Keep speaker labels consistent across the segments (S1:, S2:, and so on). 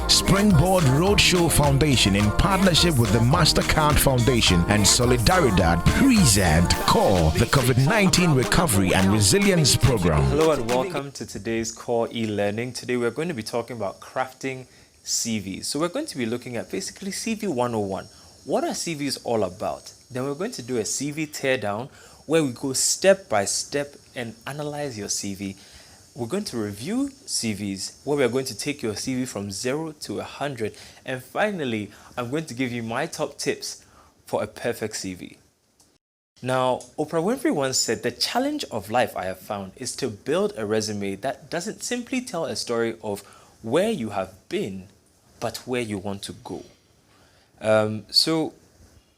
S1: Springboard Roadshow Foundation, in partnership with the Mastercard Foundation and Solidaridad, present CoRe, the COVID-19 Recovery and Resilience Program.
S2: Hello and welcome to today's CoRe e-learning. Today we're going to be talking about crafting CVs. So we're going to be looking at basically CV 101. What are CVs all about? Then we're going to do a CV teardown where we go step by step and analyze your CV. We're going to review CVs where we're going to take your CV from 0 to 100. And finally, I'm going to give you my top tips for a perfect CV. Now, Oprah Winfrey once said, "The challenge of life, I have found, is to build a resume that doesn't simply tell a story of where you have been, but where you want to go." So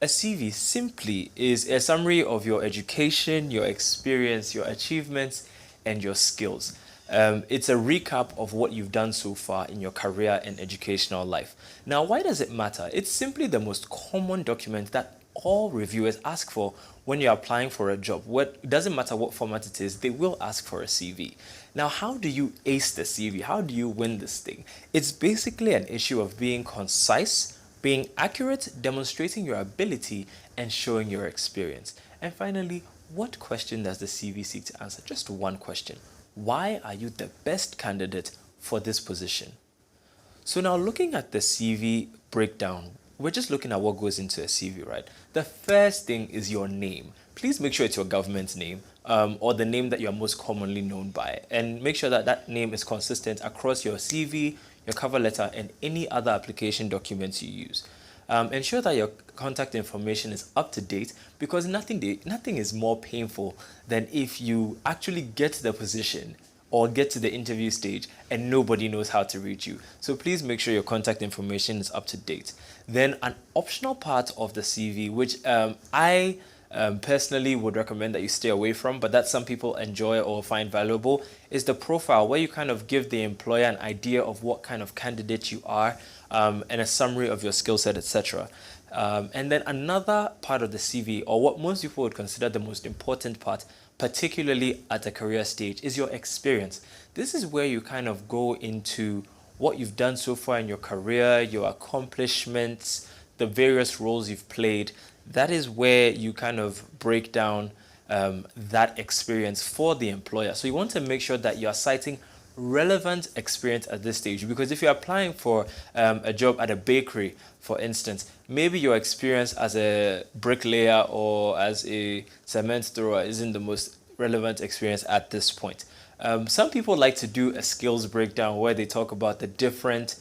S2: a CV simply is a summary of your education, your experience, your achievements, and your skills. It's a recap of what you've done so far in your career and educational life. Now, why does it matter? It's simply the most common document that all reviewers ask for when you're applying for a job. It doesn't matter what format it is, they will ask for a CV. Now, how do you ace the CV? How do you win this thing? It's basically an issue of being concise, being accurate, demonstrating your ability, and showing your experience. And finally, what question does the CV seek to answer? Just one question. Why are you the best candidate for this position? So now, looking at the CV breakdown, we're just looking at what goes into a CV, right? The first thing is your name. Please make sure it's your government name or the name that you're most commonly known by. And make sure that that name is consistent across your CV, your cover letter, and any other application documents you use. Ensure that your contact information is up to date, because nothing is more painful than if you actually get to the position or get to the interview stage and nobody knows how to reach you. So please make sure your contact information is up to date. Then an optional part of the CV, which I personally would recommend that you stay away from, but that some people enjoy or find valuable, is the profile, where you kind of give the employer an idea of what kind of candidate you are, and a summary of your skill set, etc. And then another part of the CV, or what most people would consider the most important part, particularly at a career stage, is your experience. This is where you kind of go into what you've done so far in your career, your accomplishments, the various roles you've played. That is where you kind of break down that experience for the employer. So you want to make sure that you are citing relevant experience at this stage, because if you're applying for a job at a bakery, for instance, maybe your experience as a bricklayer or as a cement thrower isn't the most relevant experience at this point. Some people like to do a skills breakdown where they talk about the different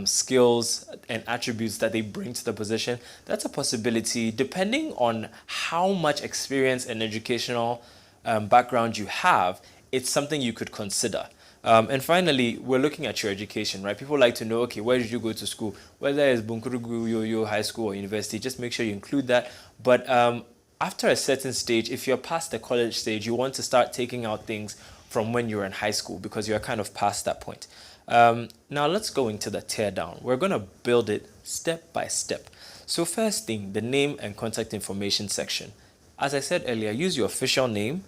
S2: skills and attributes that they bring to the position. That's a possibility depending on how much experience and educational background you have. It's something you could consider. And finally, we're looking at your education, right? People like to know, okay, where did you go to school? Whether it's Bunkurugu, Yo-Yo, high school or university, just make sure you include that. But after a certain stage, if you're past the college stage, you want to start taking out things from when you were in high school, because you're kind of past that point. Now let's go into the teardown. We're going to build it step by step. So first thing, the name and contact information section. As I said earlier, use your official name.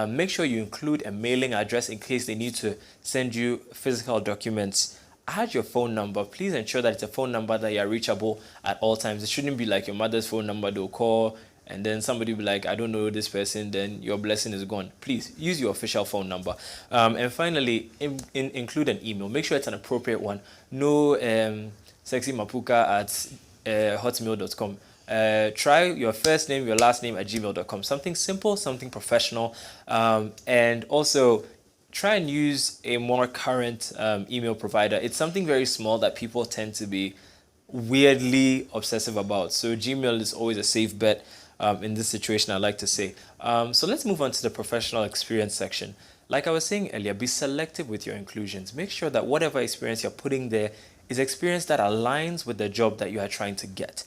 S2: Make sure you include a mailing address in case they need to send you physical documents. Add your phone number. Please ensure that it's a phone number that you are reachable at all times. It shouldn't be like your mother's phone number they'll call and then somebody will be like, I don't know this person, then your blessing is gone. Please use your official phone number. And finally, include an email. Make sure it's an appropriate one. No sexymapuka@hotmail.com. Try your first name, your last name @gmail.com. Something simple, something professional. And also try and use a more current email provider. It's something very small that people tend to be weirdly obsessive about. So Gmail is always a safe bet in this situation, I like to say. So let's move on to the professional experience section. Like I was saying earlier, be selective with your inclusions. Make sure that whatever experience you're putting there is experience that aligns with the job that you are trying to get.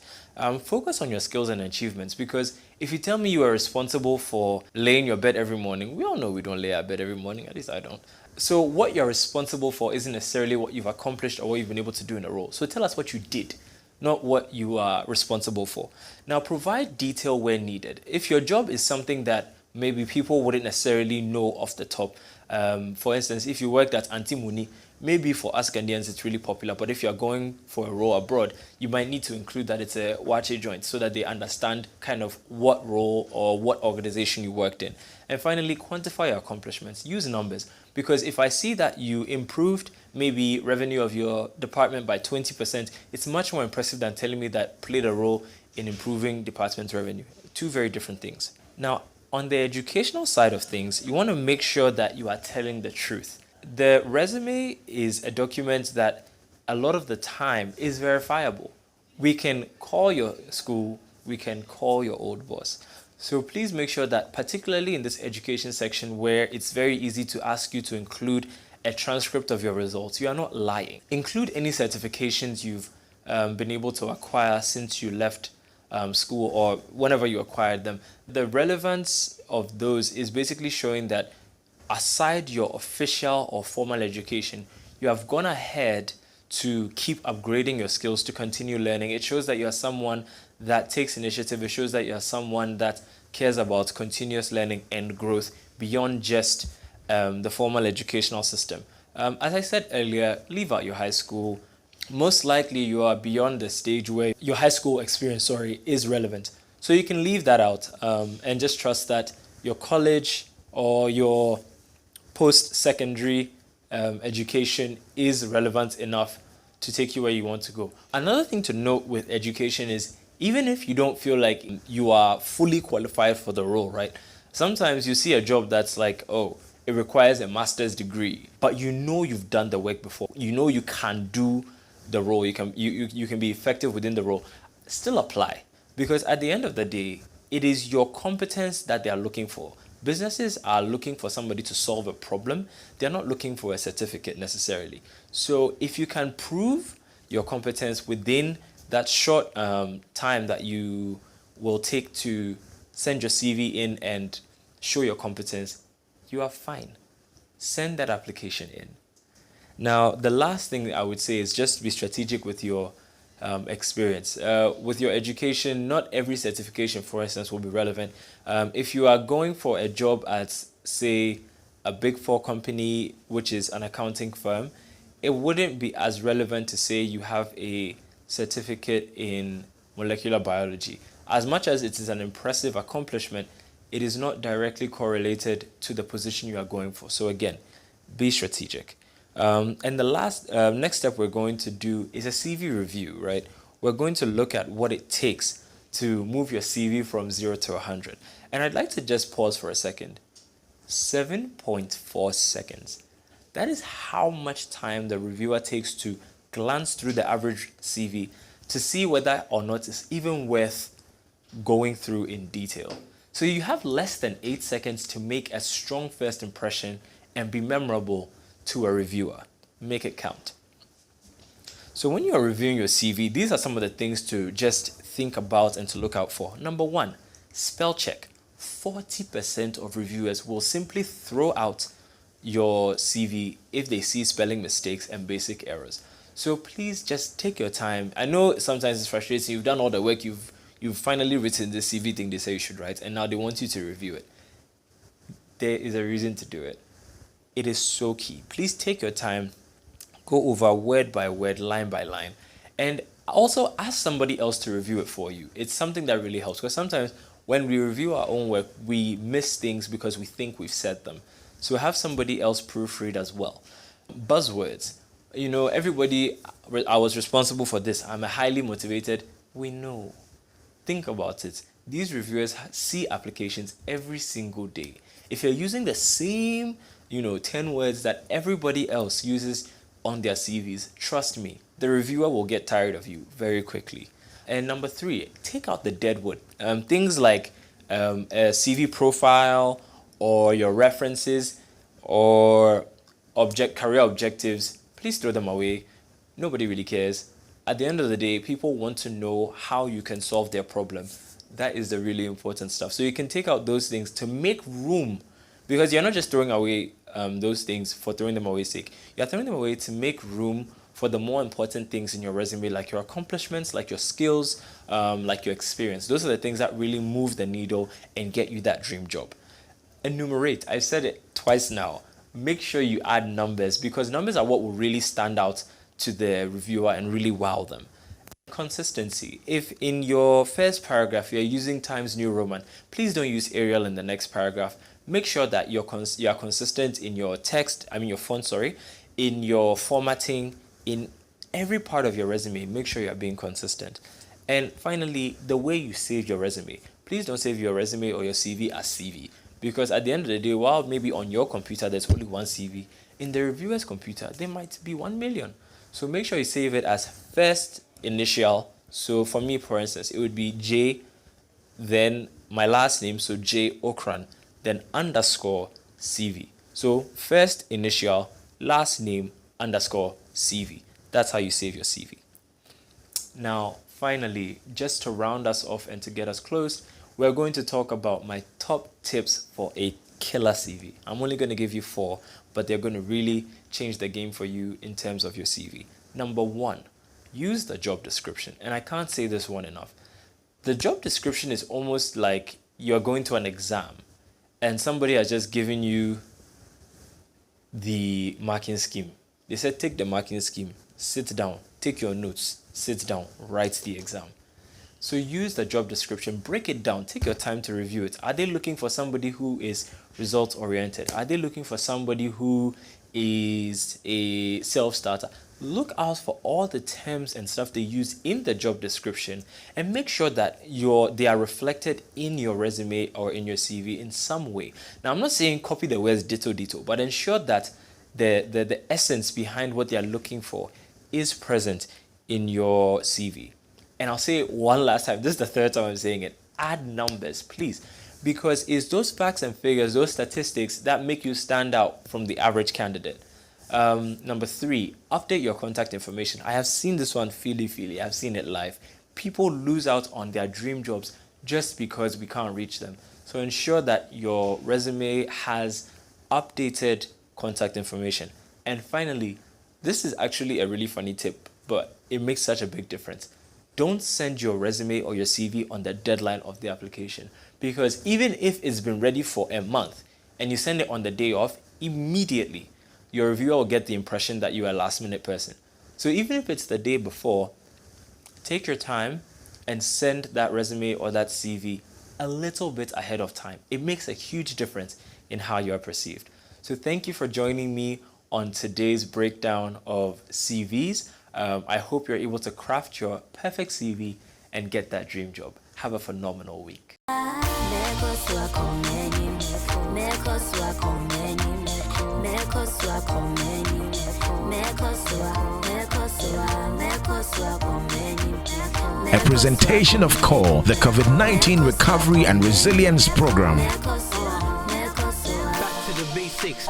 S2: Focus on your skills and achievements, because if you tell me you are responsible for laying your bed every morning, we all know we don't lay our bed every morning, at least I don't. So what you're responsible for isn't necessarily what you've accomplished or what you've been able to do in a role. So tell us what you did. not what you are responsible for. Now, provide detail where needed. If your job is something that maybe people wouldn't necessarily know off the top, for instance, if you worked at Antimuni, maybe for us Ghanaians it's really popular, but if you're going for a role abroad, you might need to include that it's a wache joint so that they understand kind of what role or what organization you worked in. And finally, quantify your accomplishments. Use numbers, because if I see that you improved maybe revenue of your department by 20%, it's much more impressive than telling me that played a role in improving department revenue. Two very different things. Now, on the educational side of things, you want to make sure that you are telling the truth. The resume is a document that a lot of the time is verifiable. We can call your school, we can call your old boss. So please make sure that, particularly in this education section where it's very easy to ask you to include a transcript of your results, you are not lying. Include any certifications you've been able to acquire since you left school or whenever you acquired them. The relevance of those is basically showing that aside your official or formal education, you have gone ahead to keep upgrading your skills, to continue learning. It shows that you are someone that takes initiative. It shows that you are someone that cares about continuous learning and growth beyond just the formal educational system. As I said earlier, leave out your high school. Most likely you are beyond the stage where your high school experience, is relevant. So you can leave that out and just trust that your college or your post-secondary education is relevant enough to take you where you want to go. Another thing to note with education is, even if you don't feel like you are fully qualified for the role, right? Sometimes you see a job that's like, oh, it requires a master's degree, but you know you've done the work before. You know you can do the role. You can be effective within the role. Still apply, because at the end of the day, it is your competence that they are looking for. Businesses are looking for somebody to solve a problem. They're not looking for a certificate necessarily. So if you can prove your competence within that short time that you will take to send your CV in and show your competence, you are fine. Send that application in. Now, the last thing I would say is just be strategic with your experience. With your education, not every certification, for instance, will be relevant. If you are going for a job at, say, a Big Four company, which is an accounting firm, it wouldn't be as relevant to say you have a certificate in molecular biology. As much as it is an impressive accomplishment, it is not directly correlated to the position you are going for. So again, be strategic. And the next step we're going to do is a CV review, right? We're going to look at what it takes to move your CV from 0 to 100. And I'd like to just pause for a second. 7.4 seconds. That is how much time the reviewer takes to glance through the average CV to see whether or not it's even worth going through in detail. So you have less than 8 seconds to make a strong first impression and be memorable to a reviewer. Make it count. So when you are reviewing your CV, these are some of the things to just think about and to look out for. Number one, spell check. 40% of reviewers will simply throw out your CV if they see spelling mistakes and basic errors. So please just take your time. I know sometimes it's frustrating. You've done all the work. You've finally written the CV thing they say you should write, and now they want you to review it. There is a reason to do it. It is so key. Please take your time, go over word by word, line by line, and also ask somebody else to review it for you. It's something that really helps, because sometimes when we review our own work, we miss things because we think we've said them. So have somebody else proofread as well. Buzzwords. You know, everybody, I was responsible for this. I'm a highly motivated. We know. Think about it. These reviewers see applications every single day. If you're using the same 10 words that everybody else uses on their CVs, trust me, the reviewer will get tired of you very quickly. And number 3, take out the deadwood. Things like a CV profile or your references or career objectives, please throw them away. Nobody really cares. At the end of the day, people want to know how you can solve their problem. That is the really important stuff. So you can take out those things to make room, because you're not just throwing away those things for throwing them away sake. You're throwing them away to make room for the more important things in your resume, like your accomplishments, like your skills, like your experience. Those are the things that really move the needle and get you that dream job. Enumerate. I've said it twice now. Make sure you add numbers, because numbers are what will really stand out to the reviewer and really wow them. Consistency. If in your first paragraph you're using Times New Roman, please don't use Arial in the next paragraph. Make sure that you are consistent in your text, your font, in your formatting, in every part of your resume. Make sure you're being consistent. And finally, the way you save your resume. Please don't save your resume or your CV as CV, because at the end of the day, while maybe on your computer there's only one CV, in the reviewer's computer there might be 1 million. So make sure you save it as first initial. So for me, for instance, it would be J, then my last name, so J Ocran, then underscore CV. So first initial, last name, underscore CV. That's how you save your CV. Now, finally, just to round us off and to get us closed, we're going to talk about my top tips for a killer CV. I'm only going to give you 4, but they're going to really change the game for you in terms of your CV. Number 1, use the job description. And I can't say this one enough. The job description is almost like you're going to an exam and somebody has just given you the marking scheme. They said, take the marking scheme, sit down, take your notes, sit down, write the exam. So use the job description, break it down, take your time to review it. Are they looking for somebody who is results oriented? Are they looking for somebody who is a self-starter? Look out for all the terms and stuff they use in the job description and make sure that they are reflected in your resume or in your CV in some way. Now, I'm not saying copy the words ditto, but ensure that the essence behind what they are looking for is present in your CV. And I'll say it one last time. This is the 3rd time I'm saying it. Add numbers, please. Because it's those facts and figures, those statistics that make you stand out from the average candidate. Number 3, update your contact information. I have seen this one, Philly. I've seen it live. People lose out on their dream jobs just because we can't reach them. So ensure that your resume has updated contact information. And finally, this is actually a really funny tip, but it makes such a big difference. Don't send your resume or your CV on the deadline of the application, because even if it's been ready for a month and you send it on the day of, immediately your reviewer will get the impression that you are a last-minute person. So even if it's the day before, take your time and send that resume or that CV a little bit ahead of time. It makes a huge difference in how you are perceived. So thank you for joining me on today's breakdown of CVs. I hope you're able to craft your perfect CV and get that dream job. Have a phenomenal week.
S1: A presentation of CoRe, the COVID-19 Recovery and Resilience Program.
S3: Back to the basics.